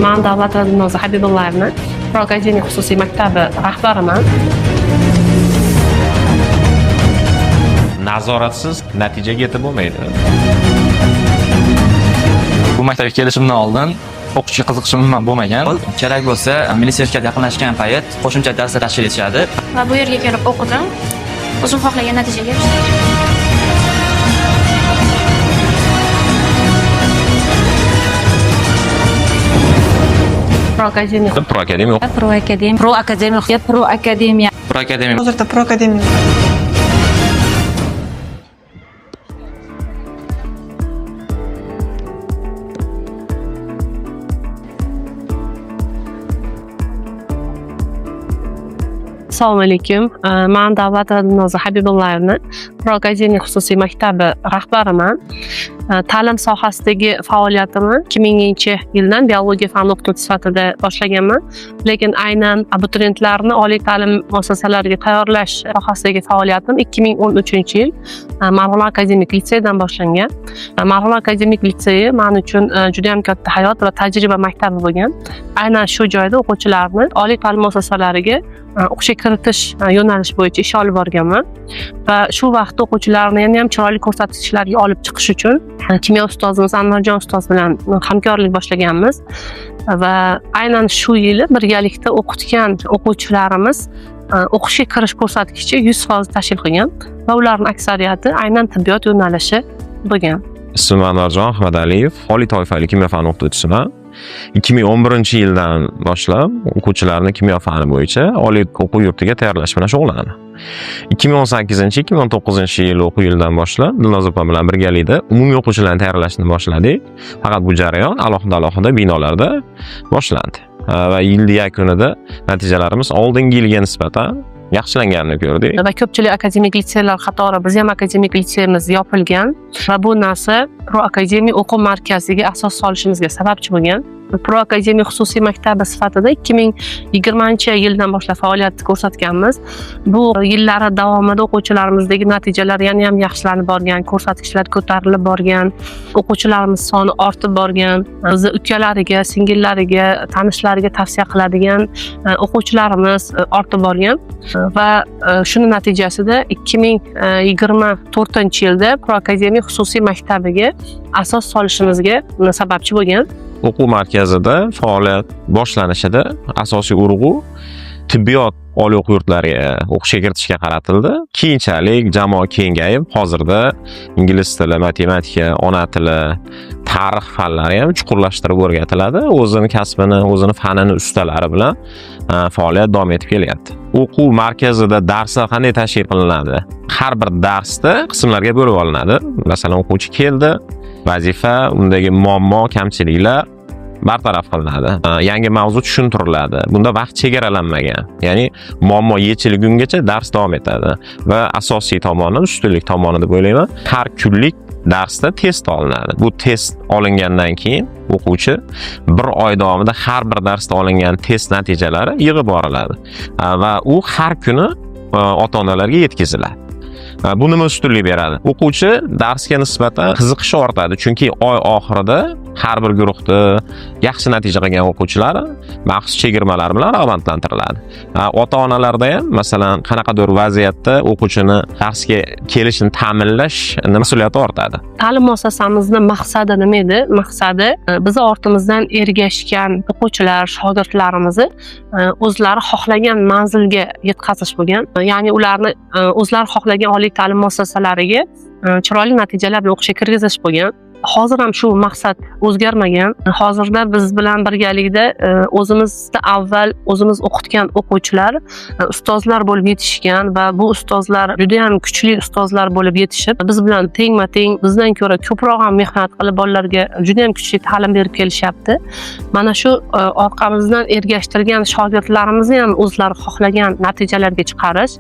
Men Davlat Dilnoza Habibullayevni Akademik xususiy maktabi rahbariman. Nazoratsiz natijaga yetib bo'lmaydi. Bu maktabga kelishimdan oldin o'qishga qiziqishim bo'lmagan. Kerak bo'lsa, milliy sertifikat yaqinlashgan payt qo'shimcha darslar tashkil etishadi. Va bu yerga kelib o'qidim. O'zim xohlagan natijaga erishdim. Akademik Hozirda Pro Akademik. Assalomu alaykum. Men Davlat Dilnoza Habibullayevni Akademik xususiy maktabi rahbariman. Ta'lim sohasidagi faoliyatimni 2000-yildan biologiya fan o'qituvchisi sifatida boshlaganman. Lekin aynan abituriyentlarni oliy ta'lim muassasalariga tayyorlash sohasidagi faoliyatim 2013-yil Marg'ilon Akademik litseydan boshlangan. Marg'ilon Akademik litseyi men uchun juda ham katta hayot va tajriba maktabi bo'lgan. Aynan shu joyda o'quvchilarni oliy ta'lim muassasalariga o'qishga kiritish yo'nalishi bo'yicha ish olib borganman va shu vaqtda o'quvchilarni ham chiroyli ko'rsatkichlarga olib chiqish uchun kimyo ustozimiz Anvarjon ustoz bilan hamkorlik boshlaganmiz va aynan shu yili birgalikda o'qitgan o'quvchilarimiz o'qishga kirish ko'rsatkichi 100% tashkil qilgan va ularning aksariyati aynan tibbiyot yo'nalishi bo'lgan. Ismim Anvarjon Ahmadaliyev, oliy toifali kimyo fani o'qituvchisiman. 2011-yildan boshlab o'quvchilarni kimyo fani bo'yicha oliy o'quv yurtiga tayyorlash bilan shug'ullanaman. 2018-2019-yil o'quv yilidan boshlab Dilnoza opa bilan birgalikda umumiy o'quvchilarni tayyorlashni boshladik. Faqat bu jarayon alohida binolarda boshlandi. Va yil yakunida natijalarimiz oldingi yilga nisbatan yaxshilanganini ko'rdik. Va ko'pchilik akademik litseylar qatori biz ham akademik litseyimiz yopilgan va bu narsa Pro Akademik o'quv markaziga asos solishimizga sababchi bo'lgan. Pro Akademik xususiy maktabi sifatida 2020-yildan boshlab faoliyat ko'rsatganmiz. Bu yillar davomida o'quvchilarimizdagi natijalar yana ham yaxshilanib borgan, ko'rsatkichlar ko'tarilib borgan, o'quvchilarimiz soni ortib borgan, bizni ukalariga, singillariga, tanishlariga tavsiya qiladigan o'quvchilarimiz ortib borgan va shuni natijasida 2024-yilda Pro Akademik xususiy maktabiga asos solishimizga sababchi bo'lgan. O'quv markazida faoliyat boshlanishida asosiy urg'u tibbiyot oliy o'quv yurtlariga o'qishga kiritishga qaratildi. Keyinchalik jamoa kengayib, hozirda ingliz tili, matematika, ona tili, tarix fanlari ham chuqurlashtirib o'rgatiladi. O'zini kasbini, o'zini fanini ustalari bilan faoliyat davom etib kelyapti. O'quv markazida darslar qanday tashkil qilinadi? Har bir darsda qismlarga bo'lib olinadi. Masalan, o'quvchi keldi, vazifa, undagi muammo, kamchiliklar bartaraf qilinadi. Yangi mavzu tushuntiriladi. Bunda vaqt chegaralanmagan. Ya'ni muammo yechilgungacha dars davom etadi va asosiy tomoni, ustunlik tomoni deb o'ylayman, har kunlik darsda test olinadi. Bu test olingandan keyin o'quvchi bir oy davomida har bir darsda olingan test natijalari yig'ib boriladi va u har kuni ota-onalarga yetkaziladi. Bu nima ustunlik beradi? O'quvchi darsga nisbatan qiziqishi ortadi, chunki oy oxirida har bir guruhda yaxshi natija qilgan o'quvchilar maxsus chegirmalar bilan rag'batlantiriladi. Ota-onalarda ham masalan qanaqadir vaziyatda o'quvchini darsga kelishini ta'minlash mas'uliyati ortadi. Ta'lim muassasamizning maqsadi nima edi? Maqsadi biz ortimizdan ergashgan o'quvchilar, shogirdlarimizni o'zlari xohlagan manzilga yetkazish bo'lgan. Ya'ni ularni o'zlari xohlagan oliy ta'lim muassasalariga chiroyli natijalar bilan o'qishga kirgizish bo'lgan. Hozir ham shu maqsad o'zgarmagan. Hozirda biz bilan birgalikda o'zimizda avval o'zimiz o'qitgan o'quvchilar ustozlar bo'lib yetishgan va bu ustozlar juda ham kuchli ustozlar bo'lib yetishib, biz bilan tengma-teng, bizdan ko'ra ko'proq ham mehnat qilib bolalarga juda ham kuchli ta'lim berib kelishyapti. Mana sshu orqamizdan ergashtirgan shogirdlarimizni ham o'zlari xohlagan natijalarga chiqarish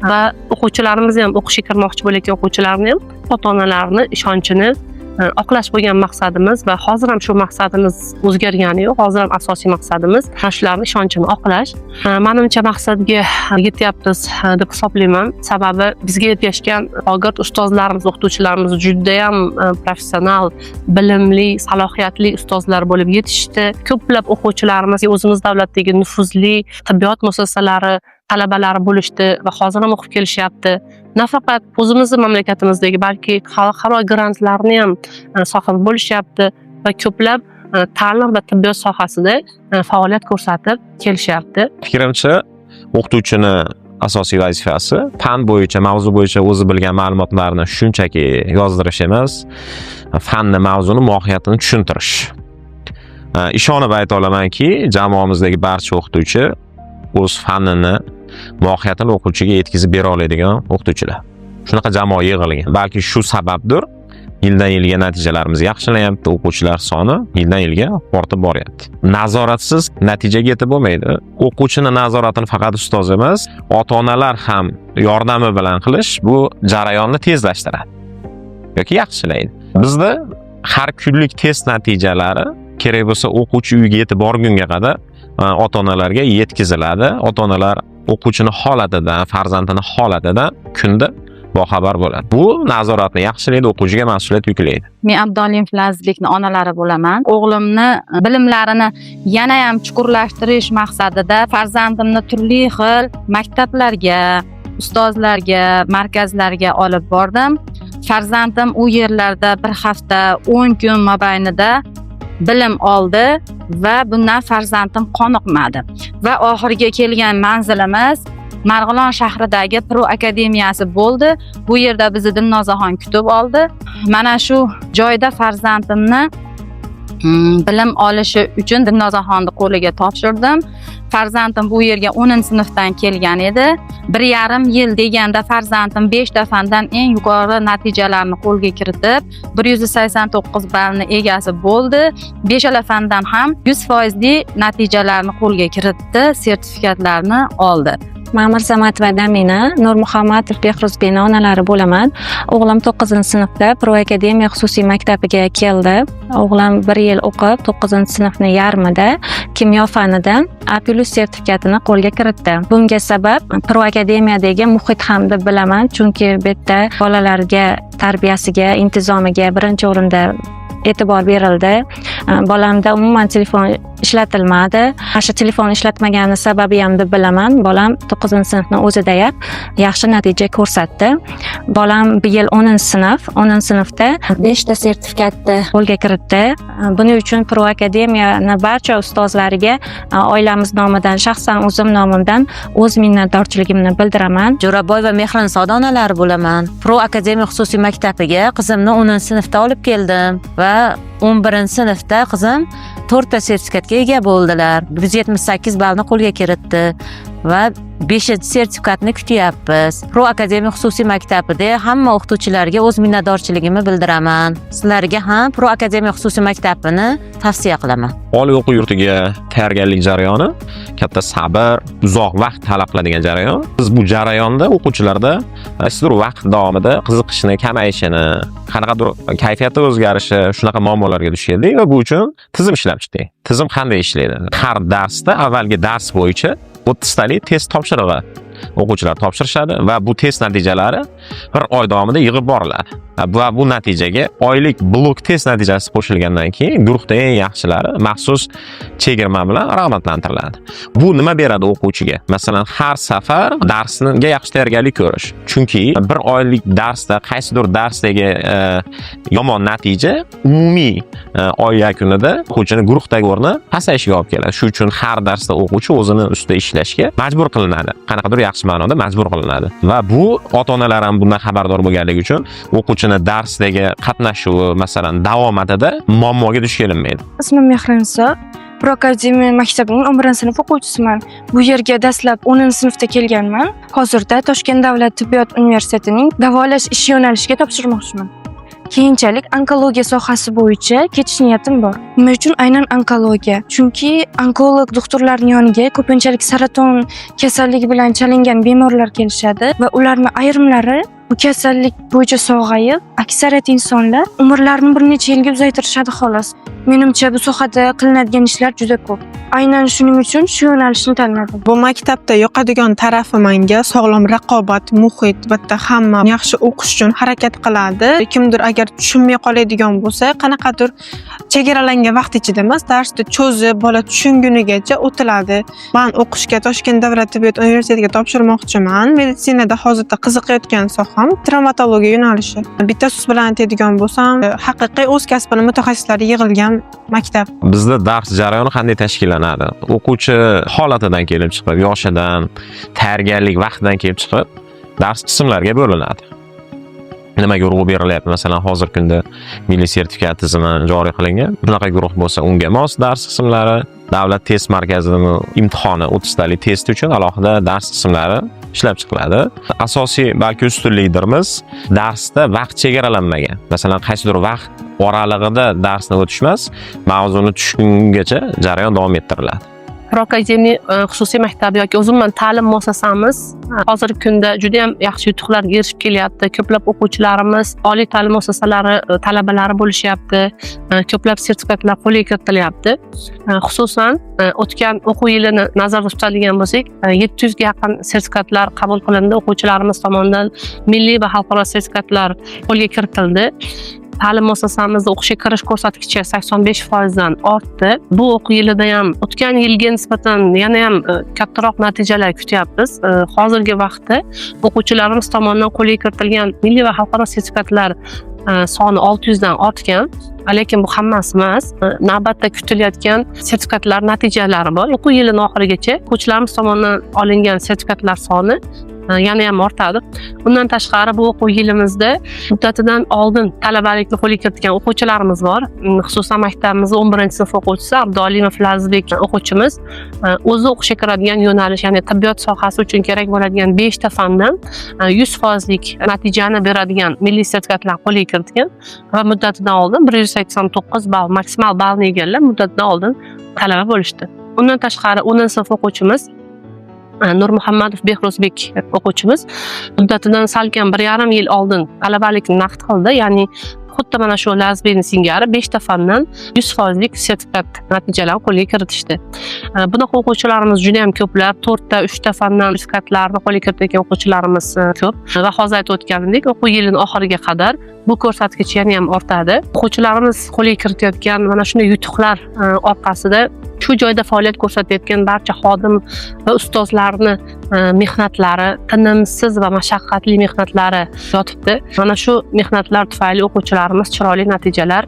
va o'quvchilarimizni ham o'qishga kirmoqchi bo'layotgan o'quvchilarni ham ota-onalarni ishonchini oqlash bo'lgan maqsadimiz va hozir ham shu maqsadimiz o'zgargani yo'q. Hozir ham asosiy maqsadimiz shularning ishonchini oqlash. Menimcha maqsadga yetyapmiz deb hisoblayman. Sababi bizga ergashgan shogird ustozlarimiz, o'qituvchilarimiz juda ham professional, bilimli, salohiyatli ustozlar bo'lib yetishdi. Ko'plab o'quvchilarimiz o'zimiz davlatdagi nufuzli tibbiyot muassasalari talabalari bo'lishdi va hozir ham o'qib kelishyapti. Nafaqat o'zimizning mamlakatimizdagi, balki xalqaro grantlarni ham sohib bo'lishyapti va ko'plab ta'lim va tibbiyot sohasida faoliyat ko'rsatib kelishyapti. Fikrimcha, o'qituvchini asosiy vazifasi fan bo'yicha, mavzu bo'yicha o'zi bilgan ma'lumotlarni shunchaki yozdirish emas, fanni, mavzuni mohiyatini tushuntirish. Ishonib ayta olamanki, jamoamizdagi barcha o'qituvchi o'z fanini, mohiyatini o'quvchiga yetkazib bera oladigan o'qituvchilar. Shunaqa jamoa yig'ilgan. Balki shu sababdir, yildan yilga natijalarimiz yaxshilanyapti, o'quvchilar soni yildan yilga ortib boryapti. Nazoratsiz natijaga yetib bo'lmaydi. O'quvchini nazoratini faqat ustoz emas, ota-onalar ham yordami bilan qilish bu jarayonni tezlashtiradi yoki yaxshilaydi. Bizda har kunlik test natijalari kerak bo'lsa o'quvchi uyiga yetib borgunga qadar ota-onalarga yetkaziladi. Ota-onalar o'quvchini holatidan, farzandini holatidan kunda boxabar bo'ladi. Bu nazoratni yaxshilaydi, o'quvchiga mas'uliyat yuklaydi. Men Abdoliyev Lazizbekning onalari bo'laman. O'g'limni bilimlarini yana ham chuqurlashtirish maqsadida farzandimni turli xil maktablarga, ustozlarga, markazlarga olib bordim. Farzandim u yerlarda bir hafta, 10 kun mobaynida bilim oldi va bundan farzandim qoniqmadi. Va oxiriga kelgan manzilimiz Marg'ilon shahridagi Pro akademiyasi bo'ldi. Bu yerda bizni Dilnozaxon kutib oldi. Mana shu joyda farzandimni bilim olishi uchun Dilnozaxonni qo'liga topshirdim. Farzandim bu yerga 10-sinfdan kelgan edi. 1,5 yil deganda farzandim 5 fandan eng yuqori natijalarni qo'lga kiritib, 189 ballni egasi bo'ldi. 5 fandan ham 100% natijalarni qo'lga kiritdi, sertifikatlarni oldi. Men Mirzamatova Damina, Nurmuhammadov Behruzbekning onalari bo'laman. O'g'lim 9-sinfda Pro akademiya xususiy maktabiga keldi. O'g'lim 1 yil o'qib, 9-sinfning yarmida kimyo fanidan A+ sertifikatini qo'lga kiritdi. Bunga sabab Pro akademiyadagi muhit ham deb bilaman, chunki bu yerda bolalarga tarbiyasiga, intizomiga birinchi o'rinda e'tibor berildi. Bolamda umuman telefon ishlatilmadi. Shu telefon ishlatmagani sababi ham deb bilaman. Bolam 9-sinfning o'zida yaxshi natija ko'rsatdi. Bolam bu yil 10-sinf, 10-sinfda 5 ta sertifikatni qo'lga kiritdi. Buning uchun Pro akademiyani barcha ustozlariga oilamiz nomidan, shaxsan o'zim nomimdan o'z minnatdorchiligimni bildiraman. Jo'raboyeva Mehrinsod onalari bo'laman. Pro akademiya xususiy maktabiga qizimni 10-sinfda olib keldim va 11-sinfda qizim 4 ta sertifikatga ega bo'ldilar. 178 ballni qo'lga kiritdi va 5-sertifikatni kutyapmiz. Pro akademiya xususiy maktabida hamma o'qituvchilarga o'z minnatdorchiligimni bildiraman. Sizlarga ham Pro akademiya xususiy maktabini tavsiya qilaman. Oliy o'quv yurtiga tayyorgarlik jarayoni katta sabr, uzoq vaqt talab qiladigan jarayon. Biz bu jarayonda o'quvchilarda qaysidir vaqt davomida qiziqishni kamayishini, qanaqadir kayfiyatda o'zgarishi, shunaqa muammolarga duch keldik va bu uchun tizim ishlab chiqdik. Tizim qanday ishlaydi? Har darsda avvalgi dars bo'yicha 30 talik test topshirig'i o'quvchilar topshirishadi va bu test natijalari bir oy davomida yig'ib boriladi. Va bu natijaga oylik blok test natijasi qo'shilgandan keyin guruhda eng yaxshilari maxsus chegirma bilan rag'batlantiriladi. Bu nima beradi o'quvchiga? Masalan, har safar darsga yaxshi tayyorgarlik ko'rish. Chunki bir oylik darsda qaysidir darsdagi yomon natija umumiy oy yakunida o'quvchining guruhdagi o'rni pasayishiga olib keladi. Shu uchun har darsda o'quvchi o'zini ustida ishlashga majbur qilinadi. Qanaqadir yaxshi ma'noda majbur qilinadi. Va bu ota-onalar ham bundan xabardor bo'lganligi uchun o'quvchi darsdagi qatnashuvi masalan davomatida muammoga duch kelinmaydi. Ismim Mehrinsod. Pro akademiya maktabining 11-sinf o'quvchisiman. Bu yerga dastlab 10-sinfda kelganman. Hozirda Toshkent davlat tibbiyot universitetining davolash ish yo'nalishiga topshirmoqchiman. Keyinchalik onkologiya sohasi bo'yicha ketish niyatim bor. Nima uchun aynan onkologiya? Chunki onkolog doktorlarning yoniga ko'pinchalik saraton kasalligi bilan chalingan bemorlar kelishadi va ularning ayrimlari bu kasallik bo'yicha sog'ayib, aksariyat insonlar umrlarini bir necha yilga uzaytirishadi xolos. Menimcha bu sohada qilinadigan ishlar juda ko'p. Aynan shuning uchun shu yo'nalishni tanladim. Bu maktabda yoqadigan tarafi menga sog'lom raqobat, muhit, bitta hamma yaxshi o'qish uchun harakat qiladi. Kimdir agar tushunmay qoladigan bo'lsa, qanaqadir chegaralangan vaqt ichida emas, darsni cho'zib, bola tushungunigacha o'tiladi. Men o'qishga Toshkent davlat tibbiyot universitetiga topshirmoqchiman. Meditsinada hozirda qiziqayotgan soham travmatologiya yo'nalishi. Bitta so'z bilan aytadigan bo'lsam, haqiqiy o'z kasbini mutaxassislari yig'ilgan maktab. Bizda dars jarayoni qanday tashkillanadi? O'quvchi holatidan kelib chiqib, yoshidan, tayyorgarlik vaqtidan kelib chiqib, dars qismlarga bo'linadi. Nimaga urg'u berilyapti? Masalan, hozirgi kunda milliy sertifikat tizimi joriy qilingan. Bunaqa guruh bo'lsa, unga mos dars qismlari, davlat test markazining imtihoni 30 talik test uchun alohida dars qismlari ishlab chiqiladi. Asosiy balki ustunlikdirimiz darsda vaqt chegaralanmagan. Masalan, qaysidir vaqt oralig'ida darsni o'tish emas, mavzuni tushgungacha jarayon davom ettiriladi. Proakademik xususiy maktab yoki o'zimman ta'lim muassasamiz hozirgi kunda juda ham yaxshi yutuqlarga erishib kelyapti. Ko'plab o'quvchilarimiz oliy ta'lim muassasalari talabalari bo'lishyapti. Ko'plab sertifikatlar qo'lga kiritilyapti. Xususan, o'tgan o'quv yilini nazarda tutadigan bo'lsak, 700 ga yaqin sertifikatlar qabul qilindi. O'quvchilarimiz tomonidan milliy va xalqaro sertifikatlar qo'lga kiritildi. Ta'lim muassasamizda o'qishga kirish ko'rsatkichi 85% dan ortdi. Bu o'quv yilida ham o'tgan yilga nisbatan yana ham kattaroq natijalar kutyapmiz. Hozirgi vaqtda o'quvchilarimiz tomonidan qo'lga kiritilgan milliy va xalqaro sertifikatlar soni 600 dan ortgan. Lekin bu hammasi emas. Navbatda kutilayotgan sertifikatlar natijalari bor. O'quv yilining oxirigacha o'quvchilarimiz tomonidan olingan sertifikatlar soni yana ham ortadi. Bundan tashqari bu o'quv yilimizda muddatidan oldin talabalikni qo'lga kiritgan o'quvchilarimiz bor. Xususan maktabimizning 11-sinf o'quvchisi Abdualimov Lazizbek o'quvchimiz o'zi o'qishga kiradigan yo'nalish, ya'ni tibbiyot sohasi uchun kerak bo'ladigan 5 ta fandan 100% natijani beradigan milliy sertifikatlar qo'lga kiritgan va muddatidan oldin 189 ball maksimal ballni egallab muddatidan oldin talaba bo'lishdi. Undan tashqari 10-sinf o'quvchimiz Nurmuhammadov Behruzbek o'quvchimiz muddatidan salkam 1,5 yil oldin talabalikni naqd qildi. Ya'ni xuddi mana shu Lazizbekning singari 5 ta fandan 100% sertifikat natijalarini qo'lga kiritishdi. Bunaqa o'quvchilarimiz juda ham ko'plar. 4 ta, 3 ta fandan sertifikatlarni qo'lga kiritgan o'quvchilarimiz ko'p. Va hozir aytib o'tganimdek, o'quv yilining oxiriga qadar bu ko'rsatkich yana ham ortadi. O'quvchilarimiz qo'lga kiritayotgan mana shunday yutuqlar orqasida shu joyda faoliyat ko'rsatayotgan barcha xodim va ustozlarni mehnatlari, tinimsiz va mashaqqatli mehnatlari yotibdi. Mana shu mehnatlar tufayli o'quvchilarimiz chiroyli natijalar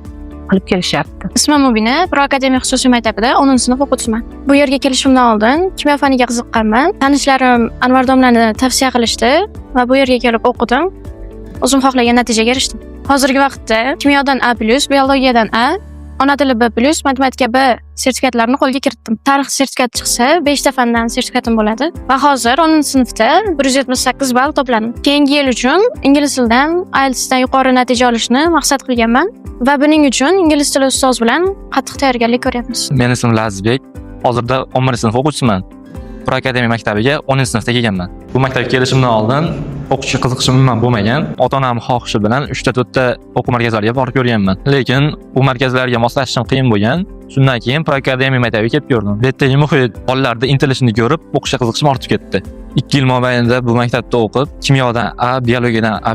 olib kelishyapti. Ismim Mubina, Proakademik xususiy maktabida 10-sinf o'quvchiman. Bu yerga kelishimdan oldin kimyo faniga qiziqqanman. Tanishlarim Anvar domlani tavsiya qilishdi va bu yerga kelib o'qidim. O'zim xohlagan natijaga erishdim. Hozirgi vaqtda kimyodan A+, biologiyadan A, ona tili B+, matematika B sertifikatlarini qo'lga kiritdim. Tarix sertifikati chiqsa 5 ta fandan sertifikatim bo'ladi va hozir 10-sinfda 178 ball to'pladim. Keyingi yil uchun ingliz tilidan IELTSdan yuqori natija olishni maqsad qilganman va buning uchun ingliz tili ustoz bilan qattiq tayyorgarlik ko'ryapmiz. Men ismim Lazizbek. Hozirda 11-sinf o'quvchisiman. Proakademik maktabiga 10-sinfda kelganman. Bu maktabga kelishimdan oldin o'qishga qiziqishim umuman bo'lmagan. Ota-onam xohishi bilan 3 ta 4 ta o'quv markazlariga borib ko'rganman. Lekin bu markazlarga moslashishim qiyin bo'lgan. Shundan keyin Proakademik maktabiga kelib ko'rdim. Bu yerdagi muhit, bolalarda intilishini ko'rib, o'qishga qiziqishim ortib ketdi. 2 yil mobaynida bu maktabda o'qib, kimyodan A, biologiyadan A+,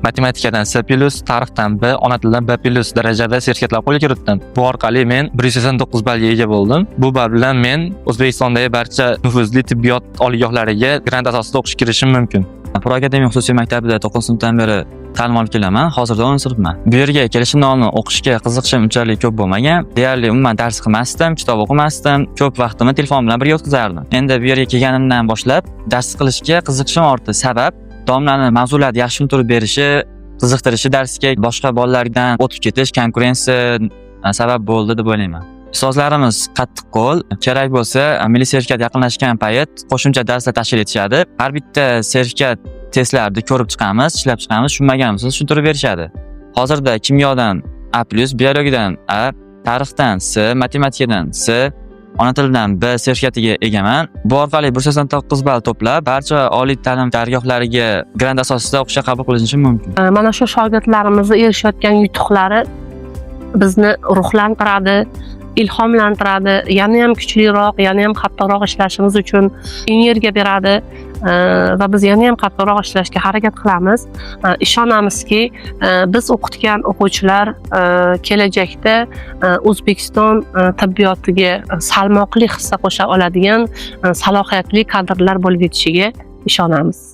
matematikadan C+, tarixdan B, ona tilidan B+ darajada sertifikatlar qo'lga kiritdim. Bu orqali men 189 ballga ega bo'ldim. Bu ball bilan men O'zbekistondagi barcha nufuzli tibbiyot oliygohlariga grant asosida o'qishga kirishim mumkin. Proakademik xususiy maktabida 9-sinfdan beri ta'lim olib kelaman. Hozirda 10-sinfman. Bu yerga kelishimdan oldin o'qishga qiziqishim unchalik ko'p bo'lmagan. Deyarli umuman dars qilmasdim, kitob o'qimasdim. Ko'p vaqtimni telefon bilan birga o'tkazardim. Endi bu yerga kelganimdan boshlab dars qilishga qiziqishim ortdi. Sabab domlani mavzularni yaxshi tushuntirib berishi, qiziqtirishi darsga boshqa bolalardan o'tib ketish, konkurensiya sabab bo'ldi deb o'ylayman. Ustozlarimiz qattiq qo'l, kerak bo'lsa, milliy sertifikat yaqinlashgan payt qo'shimcha darslar tashkil etishadi. Har bitta sertifikat testlarni ko'rib chiqamiz, ishlab chiqamiz, tushunmaganimizni tushuntirib berishadi. Hozirda kimyodan A+, biologiyadan A, tarixdan C, matematikadan C, ona tilidan B sertifikatiga egaman. Bu orqali 189 ball to'plab, barcha oliy ta'lim dargohlariga grant asosida o'qishga qabul qilinishim mumkin. Mana shu shogirdlarimizni erishayotgan yutuqlari bizni ruhlantiradi, ilhomlantiradi, yana ham kuchliroq, yana ham qattiqroq ishlashimiz uchun energiya beradi va biz yana ham qattiqroq ishlashga harakat qilamiz. Ishonamizki, biz o'qitgan o'quvchilar kelajakda O'zbekiston tibbiyotiga salmoqli hissa qo'sha oladigan salohiyatli kadrlar bo'lib yetishiga ishonamiz.